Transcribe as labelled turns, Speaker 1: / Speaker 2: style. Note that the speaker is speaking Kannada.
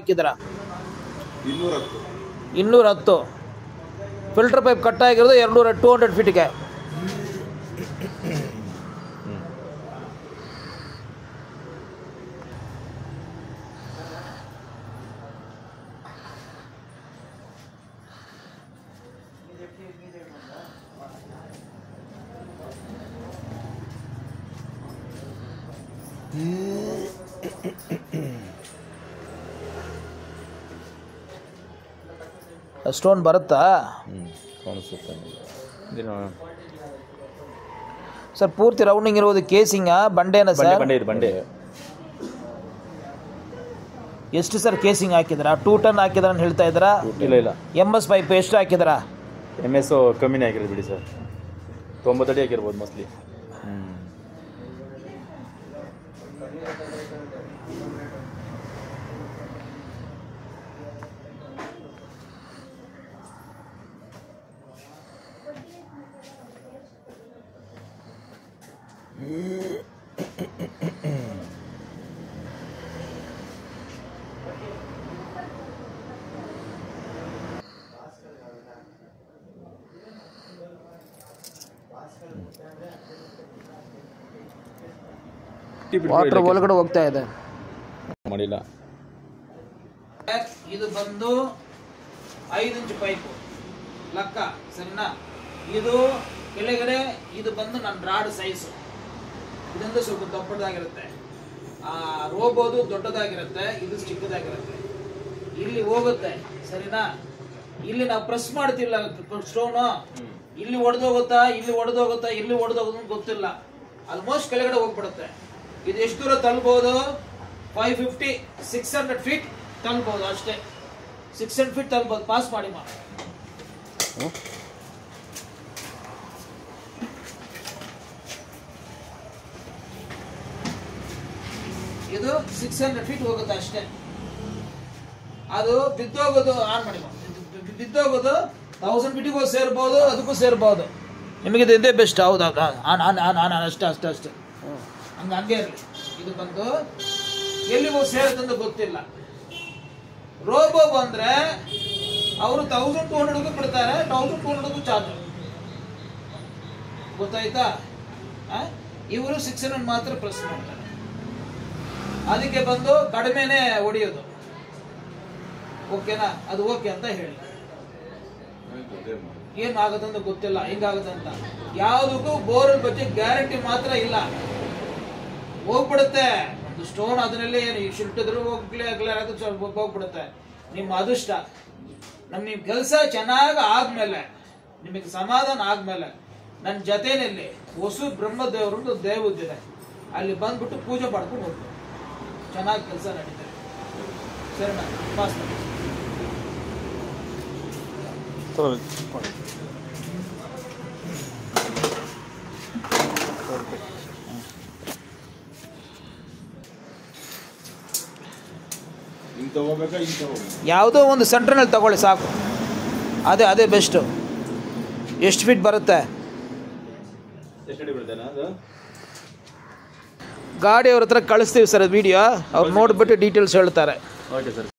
Speaker 1: ಹಾಕಿದ್ರಾ?
Speaker 2: 210.
Speaker 1: 210. ಫಿಲ್ಟರ್ ಪೈಪ್ ಕಟ್ ಆಗಿರೋದು 200 ಫೀಟ್ಗೆ. ಸ್ಟೋನ್ ಬರುತ್ತಾ ಸರ್? ಪೂರ್ತಿ ರೌಂಡಿಂಗ್ ಇರೋದು ಕೇಸಿಂಗಾ ಬಂಡೆನಾ ಸರ್?
Speaker 3: ಬಂಡೆ.
Speaker 1: ಎಷ್ಟು ಸರ್ ಕೇಸಿಂಗ್ ಹಾಕಿದ್ರಾ? 2 ಟನ್ ಹಾಕಿದ್ರ ಅಂತ ಹೇಳ್ತಾ ಇದ್ದೀರಾ?
Speaker 3: ಇಲ್ಲ.
Speaker 1: MS ಪೈಪ್ ಎಷ್ಟು ಹಾಕಿದ್ರಾ?
Speaker 3: MS ಕಮ್ಮಿನೇ ಹಾಕಿರೋದು ಬಿಡಿ ಸರ್, 90 ಅಡಿ ಹಾಕಿರ್ಬೋದು ಮೋಸ್ಟ್ಲಿ.
Speaker 1: ವಾಟರ್ ಒಳಗಡೆ ಹೋಗ್ತಾ ಇದೆ.
Speaker 3: ಮಾಡಿಲ್ಲ.
Speaker 1: ಇದು ಬಂದು 5 ಇಂಚ್ ಪೈಪ್ ಲೆಕ್ಕ ಸರಿನಾ? ಇದು ಕೆಳಗಡೆ ಇದು ಬಂದು ನನ್ನ ರಾಡ್ ಸೈಜ್. ಇದೊಂದು ಸ್ವಲ್ಪ ದೊಡ್ಡದಾಗಿರುತ್ತೆ, ರೋಬೋದು ದೊಡ್ಡದಾಗಿರುತ್ತೆ, ಇದು ಚಿಕ್ಕದಾಗಿರುತ್ತೆ. ಇಲ್ಲಿ ಹೋಗುತ್ತೆ ಸರಿನಾ? ಇಲ್ಲಿ ನಾವು ಪ್ರೆಸ್ ಮಾಡ್ತಿಲ್ಲ ಸ್ಟೋನು, ಇಲ್ಲಿ ಒಡೆದೋಗುತ್ತಾ ಇಲ್ಲಿ ಒಡೆದೋಗುತ್ತಾ ಇಲ್ಲಿ ಒಡೆದೋಗೋದು ಗೊತ್ತಿಲ್ಲ. ಆಲ್ಮೋಸ್ಟ್ ಕೆಳಗಡೆ ಹೋಗ್ಬಿಡುತ್ತೆ. ಇದು ಎಷ್ಟು ದೂರ ತಲುಬಹುದು? 550 600 ಫೀಟ್ ತಲುಬಹುದು ಅಷ್ಟೇ. 600 ಫೀಟ್ ತಲುಬಹುದು. ಪಾಸ್ ಮಾಡಿ ಮಾ. ಇದು 600 ಫೀಟ್ ಹೋಗುತ್ತೆ ಅಷ್ಟೇ. ಅದು ಬಿದ್ದೋಗೋದು ಆನ್ ಮಾಡಿ ಮಾ. ಬಿದ್ದೋಗೋದು 1000 ಫೀಟಿಗೂ ಸೇರ್ಬೋದು, ಅದಕ್ಕೂ ಸೇರ್ಬೋದು. ನಿಮಗೆ ಇದೇ ಬೆಸ್ಟ್. ಹೌದು ಆನ್ ಆನ್ ಆನ್ ಆನ್ ಅಷ್ಟೇ ಹಂಗೆ ಇರಲಿ. ಇದು ಬಂದು ಎಲ್ಲಿಗೂ ಸೇರುತ್ತಂತ ಗೊತ್ತಿಲ್ಲ. ರೋಬೋ ಬಂದ್ರೆ ಅವರು 1200 ಬಿಡ್ತಾರೆ, 1200 ಚಾರ್ಜ್. ಗೊತ್ತಾಯ್ತಾ? ಇವರು 600 ಮಾತ್ರ ಪ್ರೆಸ್ ಮಾಡ್ತಾರೆ. ಅದಕ್ಕೆ ಬಂದು ಕಡಿಮೆನೆ ಹೊಡೆಯೋದು. ಓಕೆನಾ? ಅದು ಓಕೆ ಅಂತ ಹೇಳಿ. ಏನ್ ಆಗತ್ತಂತ ಗೊತ್ತಿಲ್ಲ, ಹಿಂಗಾಗತ್ತಂತ. ಯಾವುದಕ್ಕೂ ಬೋರ್ವೆಲ್ ಬಗ್ಗೆ ಗ್ಯಾರಂಟಿ ಮಾತ್ರ ಇಲ್ಲ. ಹೋಗ್ಬಿಡುತ್ತೆ ಒಂದು ಸ್ಟೋನ್, ಅದರಲ್ಲಿ ಏನು ಶಿಲ್ಟಿದ್ರು ಹೋಗ್ಬಿಡುತ್ತೆ. ನಿಮ್ಮ ಅದೃಷ್ಟ. ನಿಮ್ಮ ಕೆಲಸ ಚೆನ್ನಾಗಿ ಆದ್ಮೇಲೆ, ನಿಮಗೆ ಸಮಾಧಾನ ಆದ್ಮೇಲೆ, ನನ್ನ ಜೊತೆಯಲ್ಲಿ ಹೊಸು ಬ್ರಹ್ಮದೇವರು ದೇವದಿದೆ, ಅಲ್ಲಿ ಬಂದ್ಬಿಟ್ಟು ಪೂಜೆ ಮಾಡ್ಕೊಂಡು ಹೋಗ್ಬೇಕು. ಚೆನ್ನಾಗಿ ಕೆಲಸ ನಡೀತಾರೆ. ಸರಿನಾ? ಪಾಸ್ ಮಾಡಿ. ಯಾವುದೋ ಒಂದು ಸೆಂಟ್ರ್ನಲ್ಲಿ ತಗೊಳ್ಳಿ ಸಾಕು. ಅದೇ ಬೆಸ್ಟು. ಎಷ್ಟು ಫೀಟ್ ಬರುತ್ತೆ? ಗಾಡಿಯವ್ರ ಹತ್ರ ಕಳಿಸ್ತೀವಿ ಸರ್ ವಿಡಿಯೋ. ಅವ್ರು ನೋಡ್ಬಿಟ್ಟು ಡೀಟೇಲ್ಸ್ ಹೇಳ್ತಾರೆ.
Speaker 3: Okay sir.